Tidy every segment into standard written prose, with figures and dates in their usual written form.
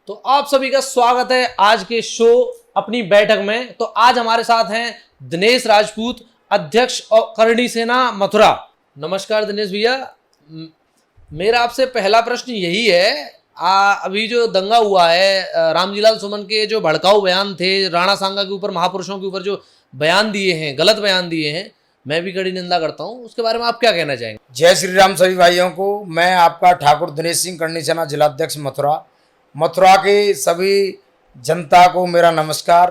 तो आप सभी का स्वागत है आज के शो अपनी बैठक में। तो आज हमारे साथ हैं दिनेश राजपूत, अध्यक्ष और करणी सेना मथुरा। नमस्कार दिनेश भैया। मेरा आपसे पहला प्रश्न यही है, अभी जो दंगा हुआ है, रामजीलाल सुमन के जो भड़काऊ बयान थे, राणा सांगा के ऊपर, महापुरुषों के ऊपर जो बयान दिए हैं, गलत बयान दिए हैं, मैं भी कड़ी निंदा करता हूं, उसके बारे में आप क्या कहना चाहेंगे? जय श्री राम सभी भाइयों को। मैं आपका ठाकुर दिनेश सिंह, करणी सेना जिलाध्यक्ष मथुरा के सभी जनता को मेरा नमस्कार,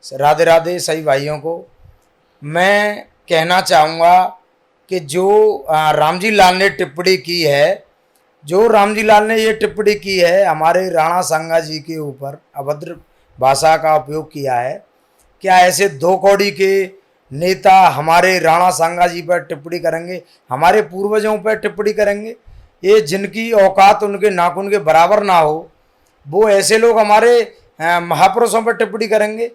राधे राधे सभी भाइयों को। मैं कहना चाहूँगा कि जो रामजी लाल ने टिप्पणी की है, जो रामजी लाल ने ये टिप्पणी की है हमारे राणा सांगा जी के ऊपर, अभद्र भाषा का उपयोग किया है, क्या ऐसे दो कौड़ी के नेता हमारे राणा सांगा जी पर टिप्पणी करेंगे, हमारे पूर्वजों पर टिप्पणी करेंगे? ये जिनकी औकात उनके नाखून के बराबर ना हो, वो ऐसे लोग हमारे महापुरुषों पर टिप्पणी करेंगे?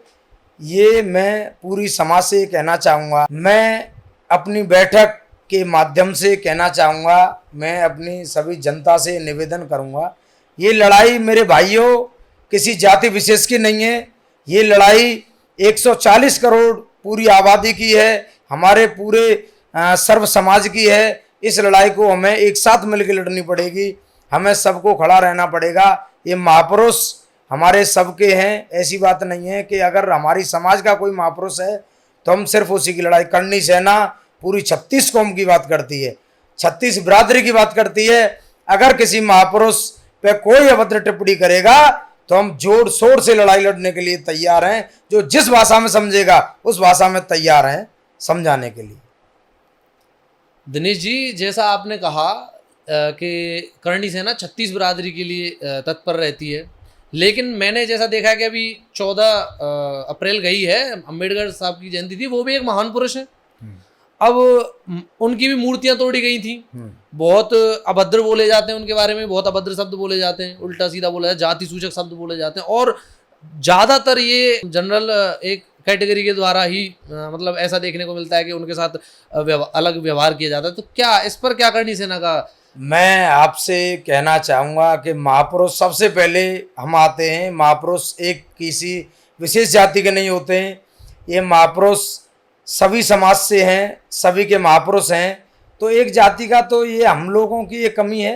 ये मैं पूरी समाज से कहना चाहूँगा। मैं अपनी बैठक के माध्यम से कहना चाहूँगा, मैं अपनी सभी जनता से निवेदन करूँगा, ये लड़ाई मेरे भाइयों किसी जाति विशेष की नहीं है। ये लड़ाई 140 करोड़ पूरी आबादी की है, हमारे पूरे सर्व समाज की है। इस लड़ाई को हमें एक साथ मिलकर लड़नी पड़ेगी, हमें सबको खड़ा रहना पड़ेगा। ये महापुरुष हमारे सबके हैं, ऐसी बात नहीं है कि अगर हमारी समाज का कोई महापुरुष है तो हम सिर्फ उसी की लड़ाई। करणी सेना पूरी 36 कौम की बात करती है, 36 बिरादरी की बात करती है। अगर किसी महापुरुष पे कोई अभद्र टिप्पणी करेगा तो हम जोर शोर से लड़ाई लड़ने के लिए तैयार हैं। जो जिस भाषा में समझेगा उस भाषा में तैयार हैं समझाने के लिए। दिनेश जी, जैसा आपने कहा कि करणी सेना 36 बिरादरी के लिए तत्पर रहती है, लेकिन मैंने जैसा देखा है कि अभी 14 अप्रैल गई है, अम्बेडकर साहब की जयंती थी, वो भी एक महान पुरुष है। अब उनकी भी मूर्तियां तोड़ी गई थी, बहुत अभद्र बोले जाते हैं उनके बारे में, बहुत अभद्र शब्द बोले जाते हैं, उल्टा सीधा बोला जाता है, जाति सूचक शब्द बोले जाते हैं, और ज़्यादातर ये जनरल एक कैटेगरी के द्वारा ही मतलब ऐसा देखने को मिलता है कि उनके साथ अलग व्यवहार किया जाता है। तो क्या इस पर क्या करणी सेना का? मैं आपसे कहना चाहूँगा कि महापुरुष सबसे पहले हम आते हैं। महापुरुष एक किसी विशेष जाति के नहीं होते हैं, ये महापुरुष सभी समाज से हैं, सभी के महापुरुष हैं। तो एक जाति का तो ये हम लोगों की ये कमी है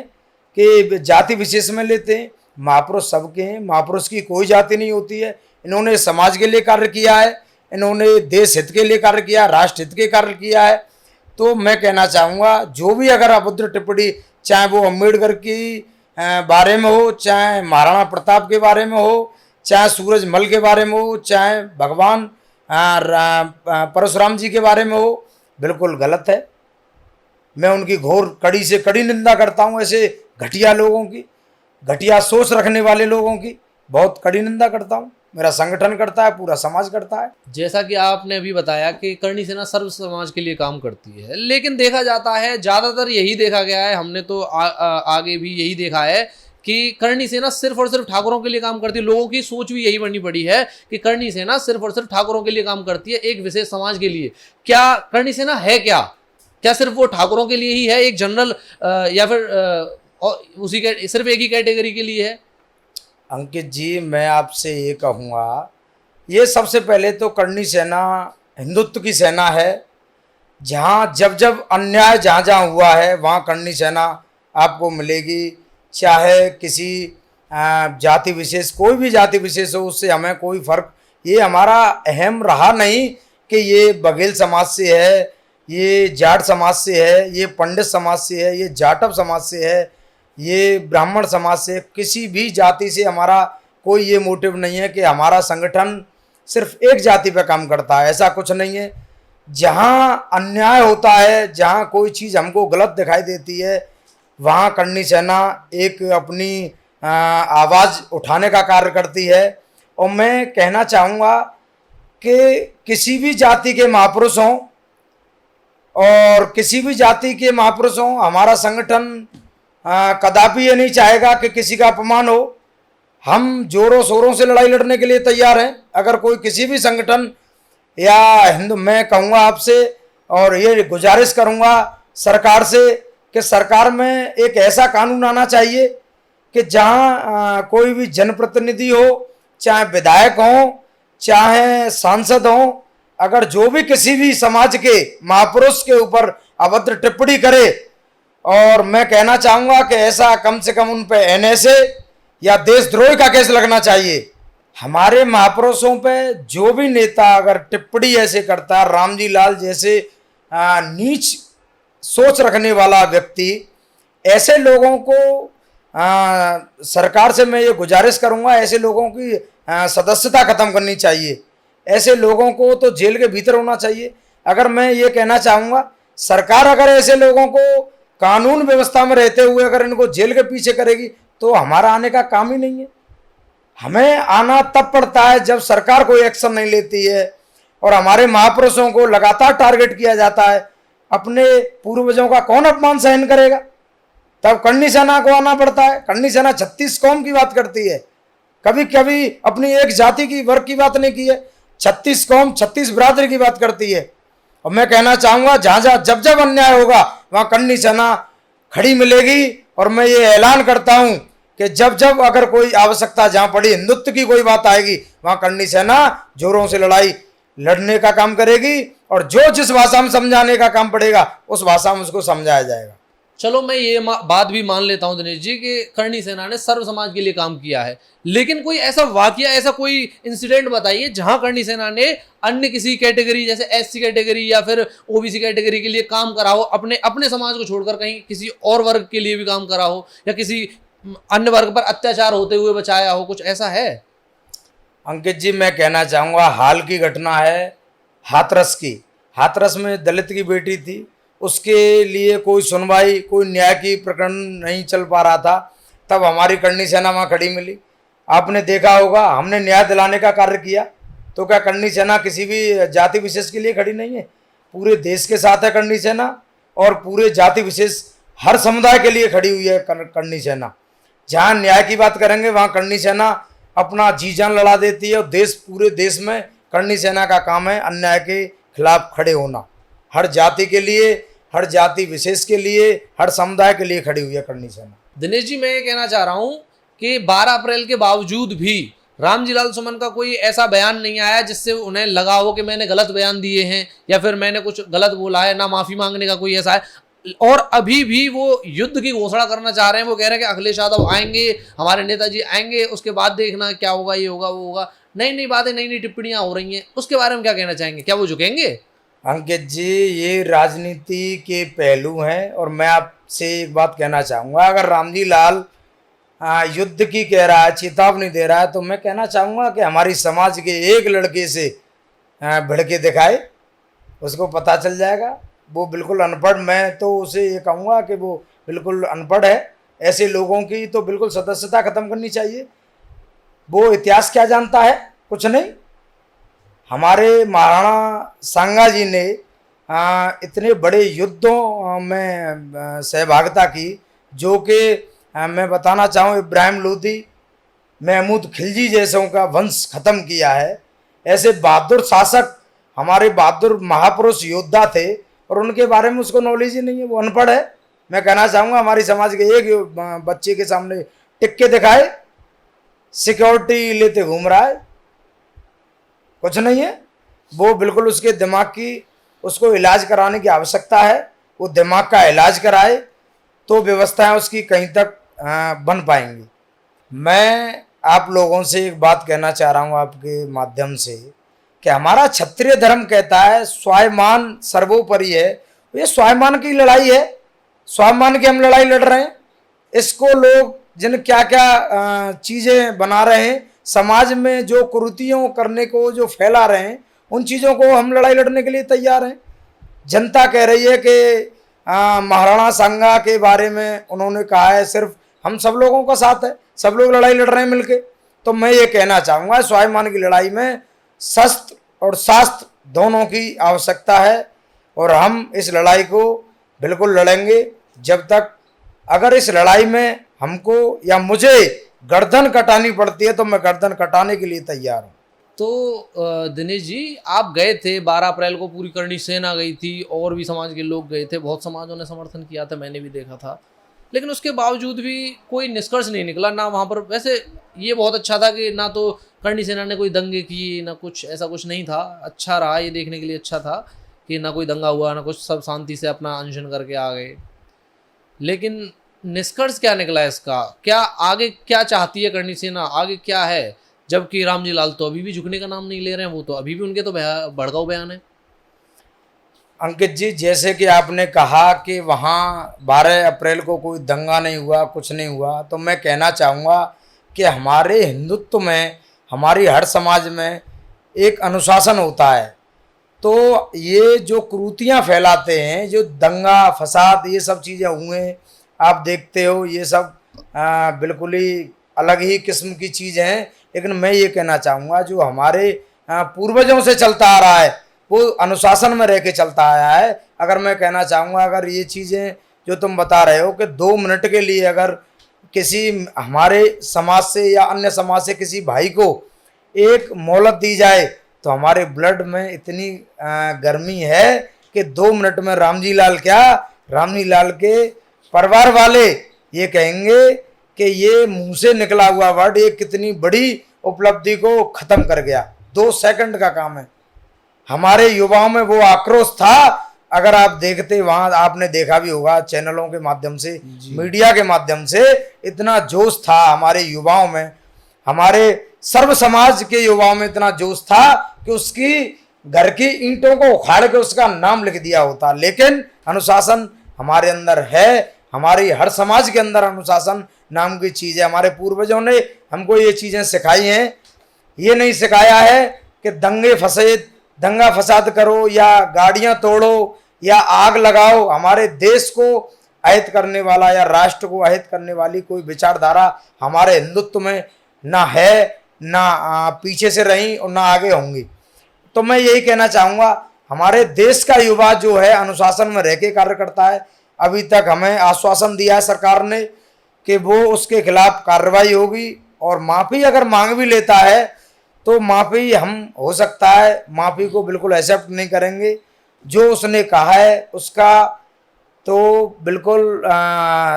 कि जाति विशेष में लेते हैं। महापुरुष सबके हैं, महापुरुष की कोई जाति नहीं होती है। इन्होंने समाज के लिए कार्य किया है, इन्होंने देश हित के लिए कार्य किया, राष्ट्र हित के कार्य किया है। तो मैं कहना चाहूँगा, जो भी अगर अभद्र टिप्पणी, चाहे वो अम्बेडकर की बारे में हो, चाहे महाराणा प्रताप के बारे में हो, चाहे सूरजमल के बारे में हो, चाहे भगवान परशुराम जी के बारे में हो, बिल्कुल गलत है। मैं उनकी घोर कड़ी से कड़ी निंदा करता हूँ। ऐसे घटिया लोगों की, घटिया सोच रखने वाले लोगों की बहुत कड़ी निंदा करता हूँ। मेरा संगठन करता है, पूरा समाज करता है। जैसा कि आपने अभी बताया कि करणी सेना सर्व समाज के लिए काम करती है, लेकिन देखा जाता है, ज़्यादातर यही देखा गया है, हमने तो आगे भी यही देखा है कि करणी सेना सिर्फ और सिर्फ ठाकुरों के लिए काम करती है। लोगों की सोच भी यही बनी पड़ी है कि करणी सेना सिर्फ और सिर्फ ठाकुरों के लिए काम करती है, एक विशेष समाज के लिए। क्या करणी सेना है क्या? क्या सिर्फ वो ठाकुरों के लिए ही है, एक जनरल, या फिर उसी के सिर्फ एक ही कैटेगरी के लिए है? अंकित जी, मैं आपसे ये कहूँगा, ये सबसे पहले तो करणी सेना हिंदुत्व की सेना है। जहाँ जब जब अन्याय जहाँ जहाँ हुआ है वहाँ करणी सेना आपको मिलेगी। चाहे किसी जाति विशेष, कोई भी जाति विशेष हो, उससे हमें कोई फर्क, ये हमारा अहम रहा नहीं कि ये बघेल समाज से है, ये जाट समाज से है, ये पंडित समाज से है, ये जाटव समाज से है, ये ब्राह्मण समाज से। किसी भी जाति से हमारा कोई ये मोटिव नहीं है कि हमारा संगठन सिर्फ एक जाति पर काम करता है, ऐसा कुछ नहीं है। जहाँ अन्याय होता है, जहाँ कोई चीज़ हमको गलत दिखाई देती है, वहाँ करणी सेना एक अपनी आवाज़ उठाने का कार्य करती है। और मैं कहना चाहूँगा कि किसी भी जाति के महापुरुष हों और किसी भी जाति के महापुरुष हों, हमारा संगठन कदापि ये नहीं चाहेगा कि किसी का अपमान हो। हम जोरों शोरों से लड़ाई लड़ने के लिए तैयार हैं। अगर कोई किसी भी संगठन या हिंदू, मैं कहूँगा आपसे और ये गुजारिश करूँगा सरकार से कि सरकार में एक ऐसा कानून आना चाहिए कि जहाँ कोई भी जनप्रतिनिधि हो, चाहे विधायक हो, चाहे सांसद हो, अगर जो भी किसी भी समाज के महापुरुष के ऊपर अभद्र टिप्पणी करे, और मैं कहना चाहूँगा कि ऐसा कम से कम उन पे एनएसए या देशद्रोही का केस लगना चाहिए। हमारे महापुरुषों पे जो भी नेता अगर टिप्पणी ऐसे करता है, रामजी लाल जैसे नीच सोच रखने वाला व्यक्ति, ऐसे लोगों को सरकार से मैं ये गुजारिश करूंगा, ऐसे लोगों की सदस्यता खत्म करनी चाहिए। ऐसे लोगों को तो जेल के भीतर होना चाहिए। अगर मैं ये कहना चाहूँगा, सरकार अगर ऐसे लोगों को कानून व्यवस्था में रहते हुए अगर इनको जेल के पीछे करेगी तो हमारा आने का काम ही नहीं है। हमें आना तब पड़ता है जब सरकार कोई एक्शन नहीं लेती है, और हमारे महापुरुषों को लगातार टारगेट किया जाता है। अपने पूर्वजों का कौन अपमान सहन करेगा? तब करनी सेना को आना पड़ता है। करनी सेना 36 कौम की बात करती है, कभी कभी अपनी एक जाति की वर्ग की बात नहीं की है। 36 कौम 36 बिरादरी की बात करती है। और मैं कहना चाहूँगा, जहाँ जहाँ जब जब अन्याय होगा वहाँ करनी सेना खड़ी मिलेगी। और मैं ये ऐलान करता हूँ कि जब जब अगर कोई आवश्यकता जहाँ पड़ी, हिंदुत्व की कोई बात आएगी, वहाँ करनी सेना जोरों से लड़ाई लड़ने का काम करेगी, और जो जिस भाषा में समझाने का काम पड़ेगा उस भाषा में उसको समझाया जाएगा। चलो मैं ये बात भी मान लेता हूं दिनेश जी कि करणी सेना ने सर्व समाज के लिए काम किया है, लेकिन कोई ऐसा वाकया, ऐसा कोई इंसिडेंट बताइए जहां करणी सेना ने अन्य किसी कैटेगरी जैसे एससी कैटेगरी या फिर ओबीसी कैटेगरी के लिए काम करा हो, अपने अपने समाज को छोड़कर कहीं किसी और वर्ग के लिए भी काम करा हो, या किसी अन्य वर्ग पर अत्याचार होते हुए बचाया हो, कुछ ऐसा है? अंकित जी, मैं कहना चाहूँगा, हाल की घटना है हाथरस की। हाथरस में दलित की बेटी थी, उसके लिए कोई सुनवाई, कोई न्याय की प्रकरण नहीं चल पा रहा था। तब हमारी करणी सेना वहाँ खड़ी मिली। आपने देखा होगा, हमने न्याय दिलाने का कार्य किया। तो क्या करणी सेना किसी भी जाति विशेष के लिए खड़ी नहीं है? पूरे देश के साथ है करणी सेना, और पूरे जाति विशेष हर समुदाय के लिए खड़ी हुई है करणी सेना। जहाँ न्याय की बात करेंगे वहाँ करणी सेना अपना जी जान लड़ा देती है। और पूरे देश में करणी सेना का काम है अन्याय के खिलाफ खड़े होना। हर जाति के लिए, हर जाति विशेष के लिए, हर समुदाय के लिए खड़ी हुई है करणी सेना। दिनेश जी, मैं ये कहना चाह रहा हूँ कि 12 अप्रैल के बावजूद भी रामजी लाल सुमन का कोई ऐसा बयान नहीं आया जिससे उन्हें लगा हो कि मैंने गलत बयान दिए हैं या फिर मैंने कुछ गलत बोला है, ना माफ़ी मांगने का कोई ऐसा है। और अभी भी वो युद्ध की घोषणा करना चाह रहे हैं। वो कह रहे हैं कि अखिलेश यादव आएंगे, हमारे नेताजी आएंगे, उसके बाद देखना क्या होगा, ये होगा, वो होगा। नई नई बातें, नई नई टिप्पणियां हो रही हैं, उसके बारे में क्या कहना चाहेंगे? क्या वो झुकेंगे? अंकित जी, ये राजनीति के पहलू हैं, और मैं आपसे एक बात कहना चाहूँगा, अगर रामजी लाल युद्ध की कह रहा है, चेतावनी दे रहा है, तो मैं कहना चाहूँगा कि हमारी समाज के एक लड़के से भिड़ के दिखाए, उसको पता चल जाएगा। वो बिल्कुल अनपढ़, मैं तो उसे ये कहूँगा कि वो बिल्कुल अनपढ़ है। ऐसे लोगों की तो बिल्कुल सदस्यता खत्म करनी चाहिए। वो इतिहास क्या जानता है? कुछ नहीं। हमारे महाराणा सांगा जी ने इतने बड़े युद्धों में सहभागिता की, जो कि मैं बताना चाहूँ, इब्राहिम लोदी, महमूद खिलजी जैसों का वंश खत्म किया है। ऐसे बहादुर शासक, हमारे बहादुर महापुरुष योद्धा थे, और उनके बारे में उसको नॉलेज ही नहीं है। वो अनपढ़ है। मैं कहना चाहूँगा, हमारी समाज के एक बच्चे के सामने टिक के दिखाए, सिक्योरिटी लेते घूम रहा है, कुछ नहीं है। वो बिल्कुल उसके दिमाग की, उसको इलाज कराने की आवश्यकता है। वो दिमाग का इलाज कराए तो व्यवस्थाएं उसकी कहीं तक बन पाएंगी। मैं आप लोगों से एक बात कहना चाह रहा हूँ आपके माध्यम से, कि हमारा क्षत्रिय धर्म कहता है स्वाभिमान सर्वोपरि है। ये स्वाभिमान की लड़ाई है, स्वाभिमान की हम लड़ाई लड़ रहे हैं। इसको लोग जिन क्या क्या चीज़ें बना रहे हैं, समाज में जो कुरीतियों करने को जो फैला रहे हैं, उन चीज़ों को हम लड़ाई लड़ने के लिए तैयार हैं। जनता कह रही है कि महाराणा सांगा के बारे में उन्होंने कहा है सिर्फ हम सब लोगों का साथ है, सब लोग लड़ाई लड़ रहे हैं मिलके। तो मैं ये कहना चाहूँगा, स्वाभिमान की लड़ाई में शस्त्र और शास्त्र दोनों की आवश्यकता है, और हम इस लड़ाई को बिल्कुल लड़ेंगे जब तक, अगर इस लड़ाई में हमको या मुझे गर्दन कटानी पड़ती है तो मैं गर्दन कटाने के लिए तैयार हूँ। तो दिनेश जी, आप गए थे 12 अप्रैल को, पूरी करणी सेना गई थी और भी समाज के लोग गए थे, बहुत समाजों ने समर्थन किया था, मैंने भी देखा था। लेकिन उसके बावजूद भी कोई निष्कर्ष नहीं निकला ना वहाँ पर। वैसे ये बहुत अच्छा था कि ना तो करणी सेना ने कोई दंगे किए ना कुछ, ऐसा कुछ नहीं था। अच्छा रहा, ये देखने के लिए अच्छा था कि ना कोई दंगा हुआ ना कुछ, सब शांति से अपना अनशन करके आ गए। लेकिन निष्कर्ष क्या निकला इसका, क्या आगे क्या चाहती है करणी सेना, आगे क्या है? जबकि रामजी लाल तो अभी भी झुकने का नाम नहीं ले रहे हैं, वो तो अभी भी उनके तो भड़काऊ बयान है। अंकित जी, जैसे कि आपने कहा कि वहाँ 12 अप्रैल को कोई दंगा नहीं हुआ, कुछ नहीं हुआ, तो मैं कहना चाहूँगा कि हमारे हिंदुत्व में, हमारी हर समाज में एक अनुशासन होता है। तो ये जो कुरीतियाँ फैलाते हैं, जो दंगा फसाद ये सब चीज़ें हुए, आप देखते हो ये सब बिल्कुल ही अलग ही किस्म की चीज़ हैं। लेकिन मैं ये कहना चाहूँगा जो हमारे पूर्वजों से चलता आ रहा है वो अनुशासन में रह के चलता आया है। अगर मैं कहना चाहूँगा, अगर ये चीज़ें जो तुम बता रहे हो कि 2 मिनट के लिए अगर किसी हमारे समाज से या अन्य समाज से किसी भाई को एक मोहलत दी जाए, तो हमारे ब्लड में इतनी गर्मी है कि 2 मिनट में रामजी लाल क्या, रामजी लाल के परिवार वाले ये कहेंगे कि ये मुंह से निकला हुआ वर्ड ये कितनी बड़ी उपलब्धि को ख़त्म कर गया। 2 सेकंड का काम है। हमारे युवाओं में वो आक्रोश था। अगर आप देखते, वहाँ आपने देखा भी होगा चैनलों के माध्यम से, मीडिया के माध्यम से, इतना जोश था हमारे युवाओं में, हमारे सर्व समाज के युवाओं में इतना जोश था कि उसकी घर की ईंटों को उखाड़ के उसका नाम लिख दिया होता। लेकिन अनुशासन हमारे अंदर है, हमारी हर समाज के अंदर अनुशासन नाम की चीज़ है। हमारे पूर्वजों ने हमको ये चीज़ें सिखाई हैं। ये नहीं सिखाया है कि दंगा फसाद करो या गाड़ियां तोड़ो या आग लगाओ। हमारे देश को अहित करने वाला या राष्ट्र को अहित करने वाली कोई विचारधारा हमारे हिंदुत्व में ना है, ना पीछे से रही और ना आगे होंगी। तो मैं यही कहना चाहूँगा, हमारे देश का युवा जो है अनुशासन में रह के कार्य करता है। अभी तक हमें आश्वासन दिया है सरकार ने कि वो उसके खिलाफ कार्रवाई होगी, और माफ़ी अगर मांग भी लेता है तो माफ़ी हम हो सकता है माफ़ी को बिल्कुल एक्सेप्ट नहीं करेंगे। जो उसने कहा है उसका तो बिल्कुल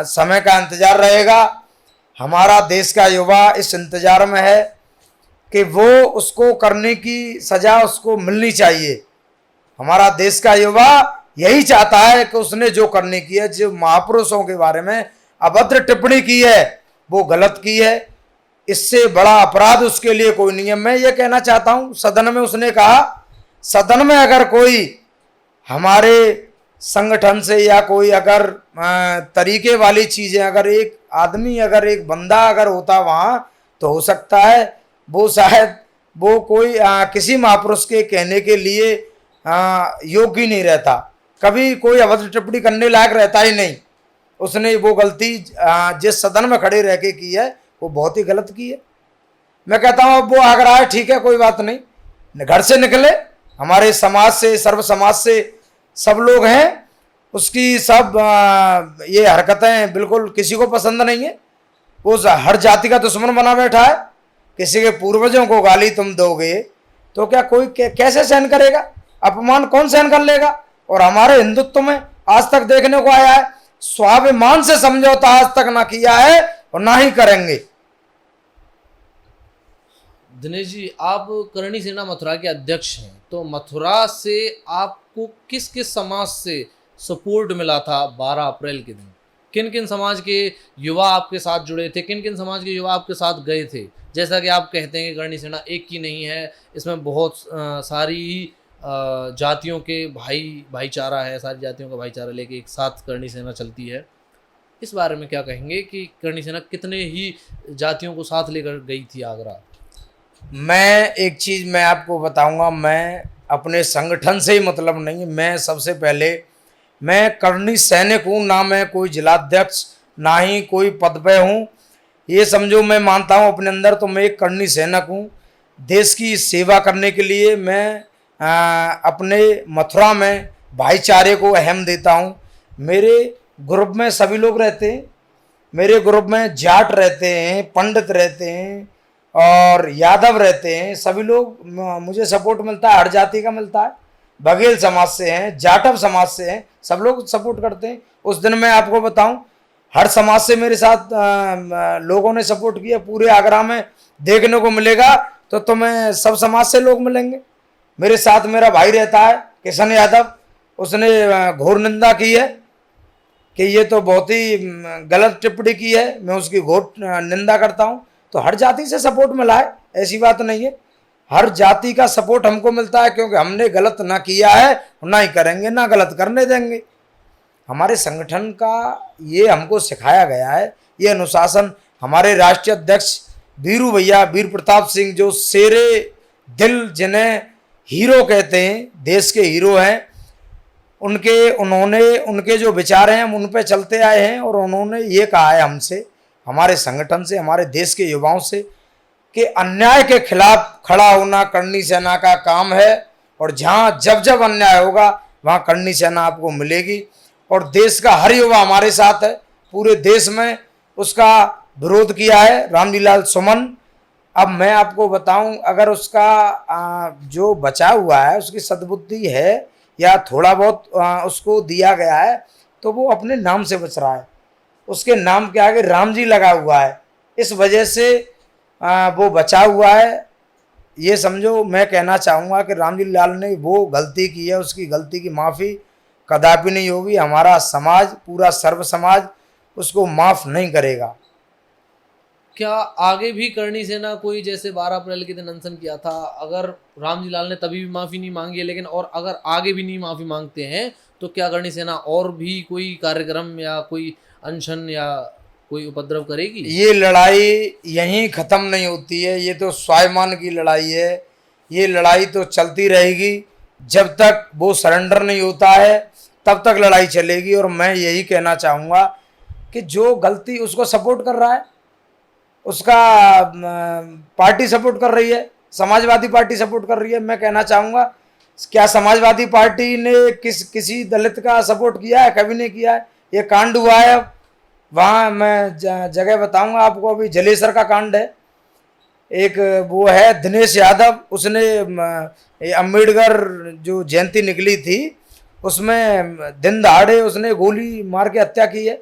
समय का इंतज़ार रहेगा। हमारा देश का युवा इस इंतज़ार में है कि वो उसको करने की सज़ा उसको मिलनी चाहिए। हमारा देश का युवा यही चाहता है कि उसने जो करने की है, जो महापुरुषों के बारे में अभद्र टिप्पणी की है वो गलत की है। इससे बड़ा अपराध उसके लिए कोई नहीं है। मैं ये कहना चाहता हूँ, सदन में उसने कहा, सदन में अगर कोई हमारे संगठन से या कोई अगर तरीके वाली चीज़ें, अगर एक आदमी, अगर एक बंदा अगर होता वहाँ, तो हो सकता है वो शायद वो कोई किसी महापुरुष के कहने के लिए योग्य नहीं रहता, कभी कोई अभद्र टिप्पणी करने लायक रहता ही नहीं। उसने वो गलती जिस सदन में खड़े रह के की है वो बहुत ही गलत की है। मैं कहता हूँ अब वो अगर आए ठीक है, कोई बात नहीं, घर से निकले, हमारे समाज से, सर्व समाज से सब लोग हैं, उसकी सब ये हरकतें बिल्कुल किसी को पसंद नहीं है। वो हर जाति का दुश्मन बना बैठा है। किसी के पूर्वजों को गाली तुम दोगे तो क्या कोई कैसे सहन करेगा? अपमान कौन सहन कर लेगा? और हमारे हिंदुत्व में आज तक देखने को आया है, स्वाभिमान से समझौता आज तक ना किया है और ना ही करेंगे। दिनेश जी, आप करणी सेना मथुरा के अध्यक्ष हैं, तो मथुरा से आपको किस किस समाज से सपोर्ट मिला था 12 अप्रैल के दिन? किन किन समाज के युवा आपके साथ जुड़े थे, किन किन समाज के युवा आपके साथ गए थे? जैसा कि आप कहते हैं कि करणी सेना एक की नहीं है, इसमें बहुत सारी जातियों के भाईचारा है, सारी जातियों का भाईचारा लेके एक साथ करणी सेना चलती है। इस बारे में क्या कहेंगे कि करणी सेना कितने ही जातियों को साथ लेकर गई थी आगरा? मैं एक चीज़ मैं आपको बताऊंगा, मैं अपने संगठन से ही मतलब नहीं, मैं सबसे पहले मैं करणी सैनिक हूँ, ना मैं कोई जिलाध्यक्ष ना ही कोई पद पे हूँ। ये समझो मैं मानता हूँ अपने अंदर तो मैं एक करणी सैनिक हूँ। देश की सेवा करने के लिए मैं अपने मथुरा में भाईचारे को अहम देता हूँ। मेरे ग्रुप में सभी लोग रहते हैं, मेरे ग्रुप में जाट रहते हैं, पंडित रहते हैं और यादव रहते हैं। सभी लोग मुझे सपोर्ट मिलता है, हर जाति का मिलता है। बघेल समाज से हैं, जाटव समाज से हैं, सब लोग सपोर्ट करते हैं। उस दिन मैं आपको बताऊं, हर समाज से मेरे साथ लोगों ने सपोर्ट किया। पूरे आगरा में देखने को मिलेगा तो तुम्हें सब समाज से लोग मिलेंगे। मेरे साथ मेरा भाई रहता है किशन यादव, उसने घोर निंदा की है कि ये तो बहुत ही गलत टिप्पणी की है, मैं उसकी घोर निंदा करता हूँ। तो हर जाति से सपोर्ट मिला है, ऐसी बात नहीं है। हर जाति का सपोर्ट हमको मिलता है, क्योंकि हमने गलत ना किया है, ना ही करेंगे, ना गलत करने देंगे। हमारे संगठन का ये हमको सिखाया गया है, ये अनुशासन। हमारे राष्ट्रीय अध्यक्ष वीरू भैया, वीर प्रताप सिंह, जो शेरे दिल, जिन्हें हीरो कहते हैं, देश के हीरो हैं, उनके जो विचार हैं हम उन पे चलते आए हैं। और उन्होंने ये कहा है हमसे, हमारे संगठन से, हमारे देश के युवाओं से, कि अन्याय के खिलाफ खड़ा होना करनी सेना का काम है। और जहाँ जब जब अन्याय होगा वहाँ करनी सेना आपको मिलेगी। और देश का हर युवा हमारे साथ है। पूरे देश में उसका विरोध किया है रामजीलाल सुमन। अब मैं आपको बताऊं, अगर उसका जो बचा हुआ है, उसकी सद्बुद्धि है या थोड़ा बहुत उसको दिया गया है, तो वो अपने नाम से बच रहा है। उसके नाम के आगे राम जी लगा हुआ है, इस वजह से वो बचा हुआ है। ये समझो, मैं कहना चाहूँगा कि रामजी लाल ने वो गलती की है, उसकी गलती की माफ़ी कदापि नहीं होगी। हमारा समाज, पूरा सर्व समाज उसको माफ़ नहीं करेगा। क्या आगे भी करनी सेना कोई, जैसे 12 अप्रैल के दिन अनशन किया था, अगर रामजी लाल ने तभी भी माफ़ी नहीं मांगी है, लेकिन और अगर आगे भी नहीं माफ़ी मांगते हैं, तो क्या करनी सेना और भी कोई कार्यक्रम या कोई अनशन या कोई उपद्रव करेगी? ये लड़ाई यहीं ख़त्म नहीं होती है, ये तो स्वाभिमान की लड़ाई है। ये लड़ाई तो चलती रहेगी, जब तक वो सरेंडर नहीं होता है तब तक लड़ाई चलेगी। और मैं यही कहना चाहूँगा कि जो गलती उसको सपोर्ट कर रहा है, उसका पार्टी सपोर्ट कर रही है, समाजवादी पार्टी सपोर्ट कर रही है। मैं कहना चाहूँगा, क्या समाजवादी पार्टी ने किसी दलित का सपोर्ट किया है? कभी नहीं किया है। ये कांड हुआ है, वहाँ मैं जगह बताऊंगा आपको। अभी जलेसर का कांड है, एक वो है दिनेश यादव, उसने अम्बेडकर जो जयंती निकली थी उसमें दिन दहाड़े उसने गोली मार के हत्या की है।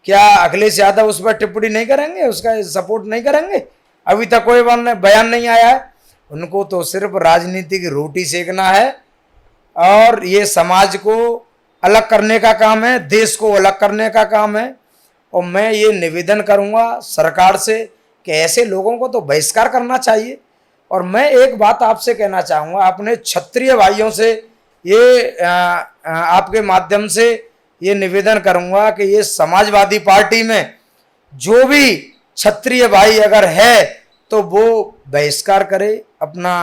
क्या अखिलेश यादव उस पर टिप्पणी नहीं करेंगे, उसका सपोर्ट नहीं करेंगे? अभी तक कोई बयान नहीं आया है। उनको तो सिर्फ राजनीति की रोटी सेकना है, और ये समाज को अलग करने का काम है, देश को अलग करने का काम है। और मैं ये निवेदन करूँगा सरकार से कि ऐसे लोगों को तो बहिष्कार करना चाहिए। और मैं एक बात आपसे कहना चाहूँगा, अपने क्षत्रिय भाइयों से ये आपके माध्यम से ये निवेदन करूँगा कि ये समाजवादी पार्टी में जो भी क्षत्रिय भाई अगर है तो वो बहिष्कार करे, अपना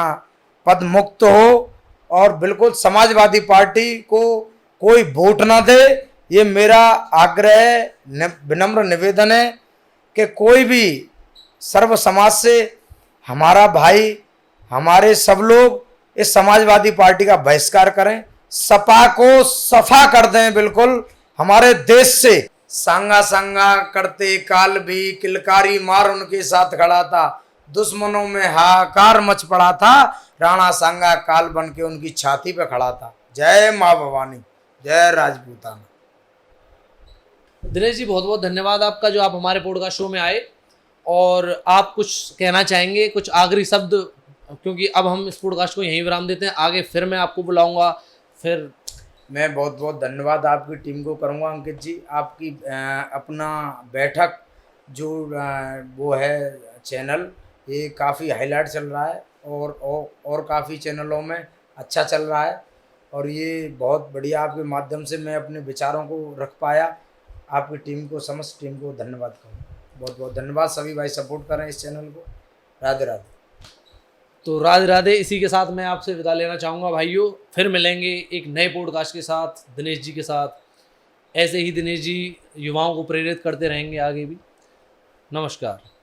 पद मुक्त हो, और बिल्कुल समाजवादी पार्टी को कोई वोट ना दे। ये मेरा आग्रह, विनम्र निवेदन है कि कोई भी सर्व समाज से हमारा भाई, हमारे सब लोग इस समाजवादी पार्टी का बहिष्कार करें, सपा को सफा कर दें बिल्कुल हमारे देश से। सांगा सांगा करते काल भी, किलकारी मार उनके साथ खड़ा था, दुश्मनों में हाहाकार मच पड़ा था, राणा सांगा काल बन के उनकी छाती पे खड़ा था। जय माँ भवानी, जय राजपूताना। दिनेश जी, बहुत बहुत धन्यवाद आपका, जो आप हमारे पॉडकास्ट शो में आए। और आप कुछ कहना चाहेंगे, कुछ आखिरी शब्द, क्योंकि अब हम इस पॉडकास्ट को यहीं विराम देते हैं, आगे फिर मैं आपको बुलाऊंगा। फिर मैं बहुत बहुत धन्यवाद आपकी टीम को करूंगा अंकित जी। आपकी अपना बैठक जो वो है चैनल, ये काफ़ी हाईलाइट चल रहा है, और काफ़ी चैनलों में अच्छा चल रहा है। और ये बहुत बढ़िया, आपके माध्यम से मैं अपने विचारों को रख पाया। आपकी टीम को, समस्त टीम को धन्यवाद करूँ। बहुत बहुत धन्यवाद। सभी भाई सपोर्ट करें इस चैनल को। राधे राधे। तो राधे राधे। इसी के साथ मैं आपसे विदा लेना चाहूँगा भाइयों। फिर मिलेंगे एक नए पॉडकास्ट के साथ, दिनेश जी के साथ। ऐसे ही दिनेश जी युवाओं को प्रेरित करते रहेंगे आगे भी। नमस्कार।